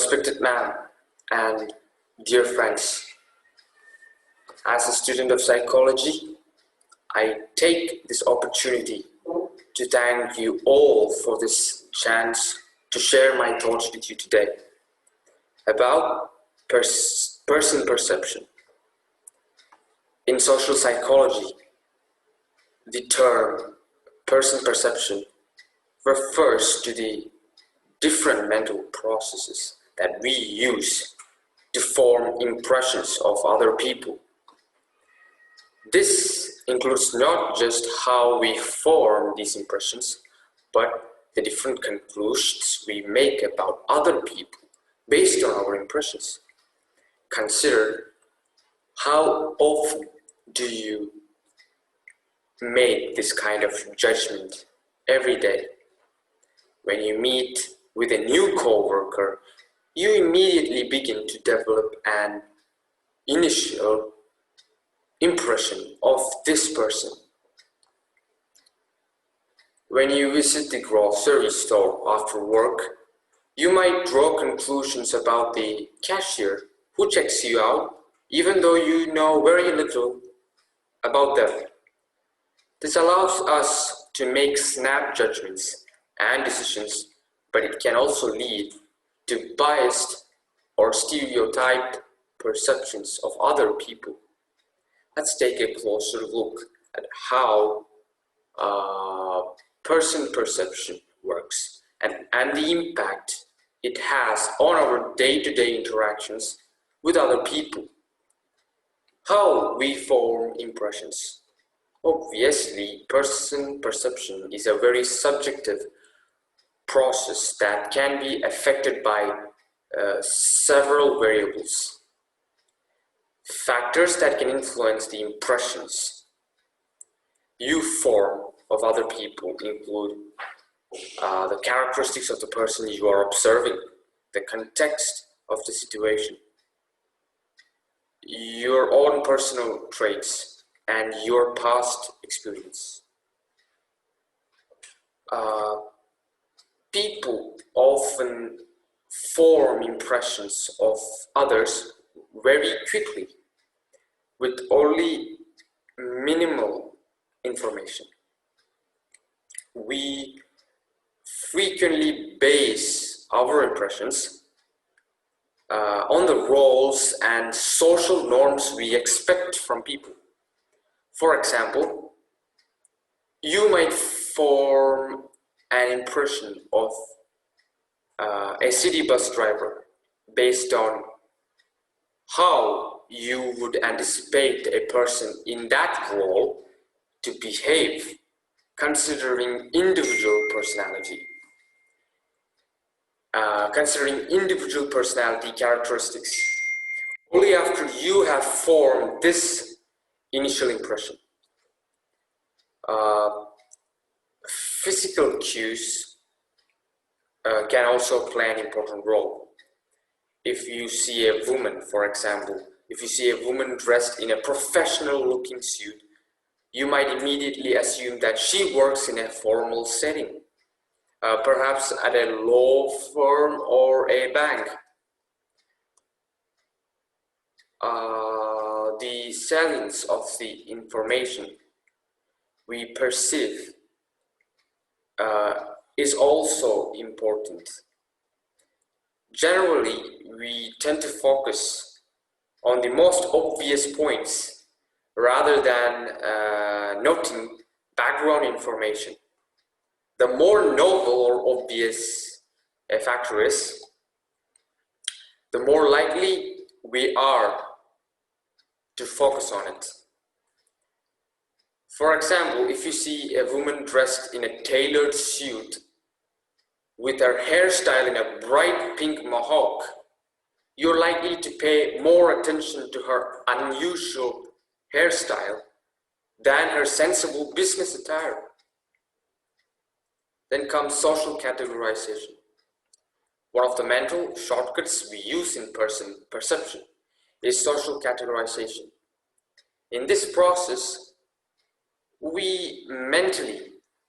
Respected ma'am and dear friends, as a student of psychology, I take this opportunity to thank you all for this chance to share my thoughts with you today about person perception. In social psychology, the term person perception refers to the different mental processes that we use to form impressions of other people. This includes not just how we form these impressions, but the different conclusions we make about other people based on our impressions. Consider how often do you make this kind of judgment every day. When you meet with a new coworker, you immediately begin to develop an initial impression of this person. When you visit the grocery store after work, you might draw conclusions about the cashier who checks you out, even though you know very little about them. This allows us to make snap judgments and decisions, but it can also lead to biased or stereotyped perceptions of other people. Let's take a closer look at how person perception works and the impact it has on our day-to-day interactions with other people. How we form impressions. Obviously, person perception is a very subjective process that can be affected by several variables. Factors that can influence the impressions you form of other people include the characteristics of the person you are observing, the context of the situation, your own personal traits, and your past experience. People often form impressions of others very quickly with only minimal information. We frequently base our impressions on the roles and social norms we expect from people. For example, you might form an impression of a city bus driver based on how you would anticipate a person in that role to behave, considering individual personality. Considering individual personality characteristics. Only after you have formed this initial impression. Physical cues can also play an important role. If you see a woman, for example, if you see a woman dressed in a professional looking suit, you might immediately assume that she works in a formal setting, perhaps at a law firm or a bank. The salience of the information we perceive is also important. Generally, we tend to focus on the most obvious points rather than noting background information. The more novel or obvious a factor is, the more likely we are to focus on it. For example, if you see a woman dressed in a tailored suit with her hairstyle in a bright pink mohawk, you're likely to pay more attention to her unusual hairstyle than her sensible business attire. Then comes social categorization. One of the mental shortcuts we use in person perception is social categorization. In this process, we mentally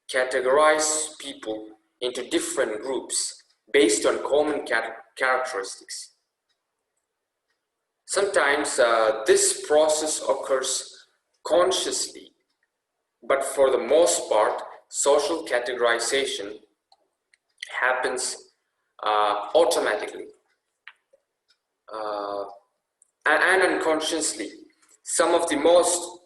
categorize people into different groups based on common characteristics. Sometimes this process occurs consciously, but for the most part, social categorization happens automatically and unconsciously. Some of the most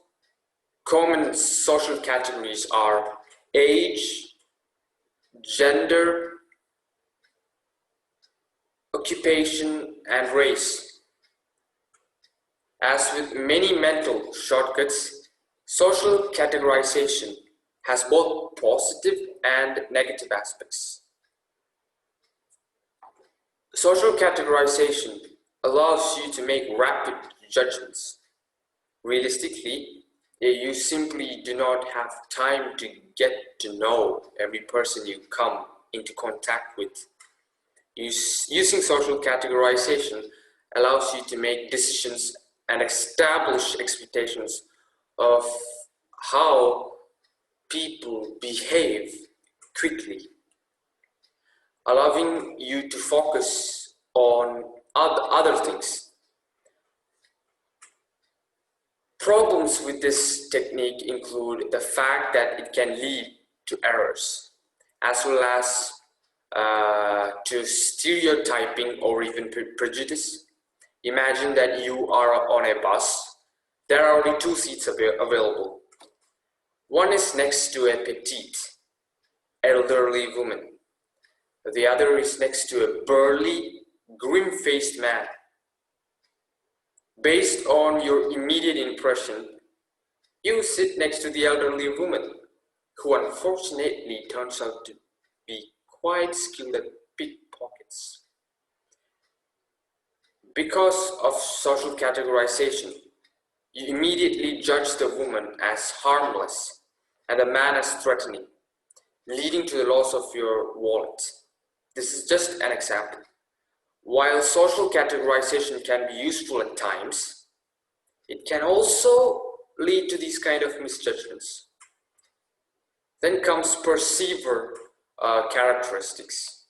common social categories are age, gender, occupation, and race. As with many mental shortcuts, social categorization has both positive and negative aspects. Social categorization allows you to make rapid judgments. Realistically, you simply do not have time to get to know every person you come into contact with. Using social categorization allows you to make decisions and establish expectations of how people behave quickly, allowing you to focus on other things. Problems with this technique include the fact that it can lead to errors, as well as to stereotyping or even prejudice. Imagine that you are on a bus. There are only two seats available. One is next to a petite, elderly woman. The other is next to a burly, grim-faced man. Based on your immediate impression, you sit next to the elderly woman, who unfortunately turns out to be quite skilled at pickpockets. Because of social categorization, you immediately judge the woman as harmless and the man as threatening, leading to the loss of your wallet. This is just an example. While social categorization can be useful at times, it can also lead to these kind of misjudgments. Then comes perceiver characteristics.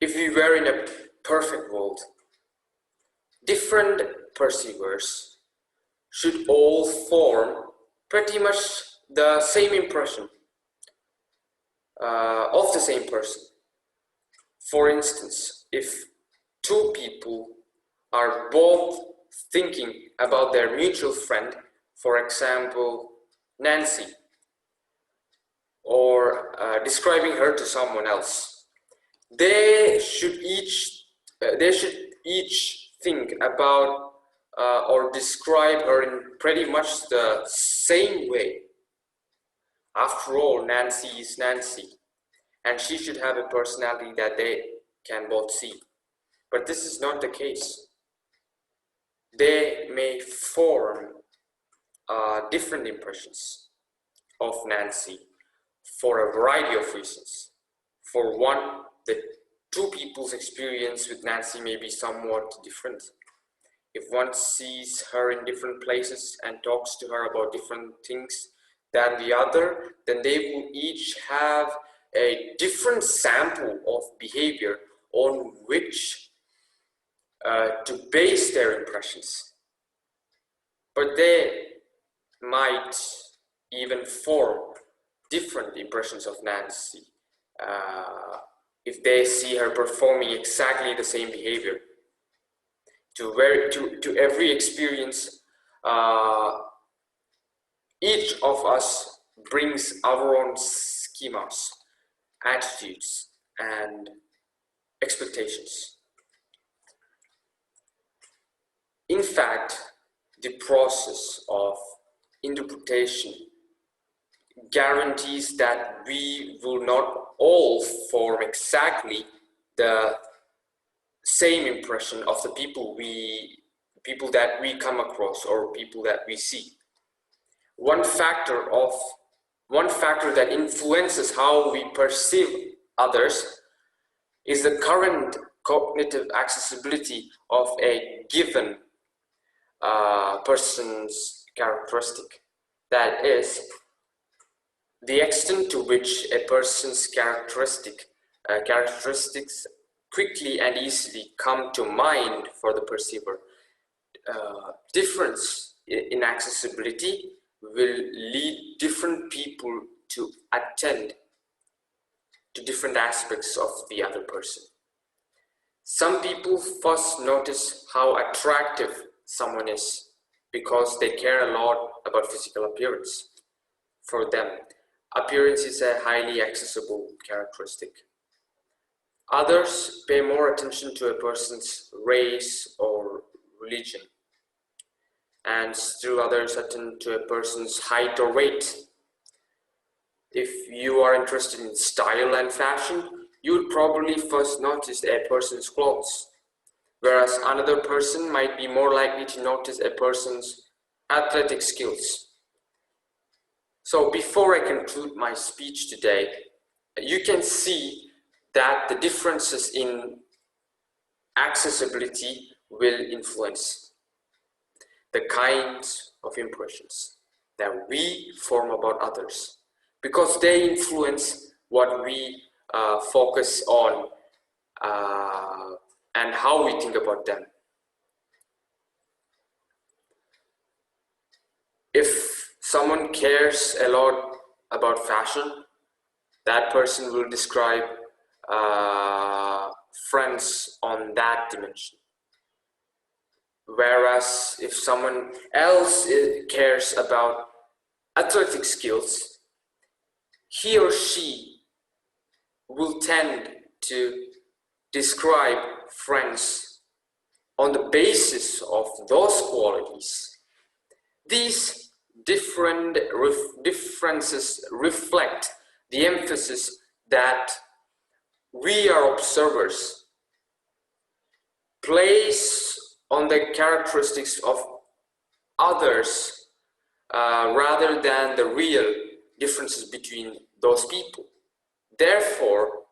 If we were in a perfect world, different perceivers should all form pretty much the same impression of the same person. For instance, if two people are both thinking about their mutual friend, for example, Nancy, or describing her to someone else, they should each think about or describe her in pretty much the same way. After all, Nancy is Nancy, and she should have a personality that they can both see. But this is not the case. They may form different impressions of Nancy for a variety of reasons. For one, the two people's experience with Nancy may be somewhat different. If one sees her in different places and talks to her about different things than the other, then they will each have a different sample of behavior on which to base their impressions. But they might even form different impressions of Nancy if they see her performing exactly the same behavior. To every experience, each of us brings our own schemas, attitudes, and expectations. In fact, the process of interpretation guarantees that we will not all form exactly the same impression of the people that we come across or people that we see. One factor that influences how we perceive others is the current cognitive accessibility of a given person's characteristic. That is, the extent to which a person's characteristics quickly and easily come to mind for the perceiver. Difference in accessibility will lead different people to attend to different aspects of the other person. Some people first notice how attractive someone is because they care a lot about physical appearance. For them, appearance is a highly accessible characteristic. Others pay more attention to a person's race or religion, and still others attend to a person's height or weight. If you are interested in style and fashion, you would probably first notice a person's clothes, whereas another person might be more likely to notice a person's athletic skills. So before I conclude my speech today, you can see that the differences in accessibility will influence the kinds of impressions that we form about others, because they influence what we focus on and how we think about them. If someone cares a lot about fashion, that person will describe friends on that dimension. Whereas if someone else cares about athletic skills, he or she will tend to describe friends on the basis of those qualities. These differences reflect the emphasis that we are observers place on the characteristics of others rather than the real differences between those people. Therefore,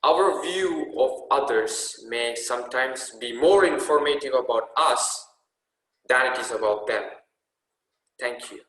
our view of others may sometimes be more informative about us than it is about them. Thank you.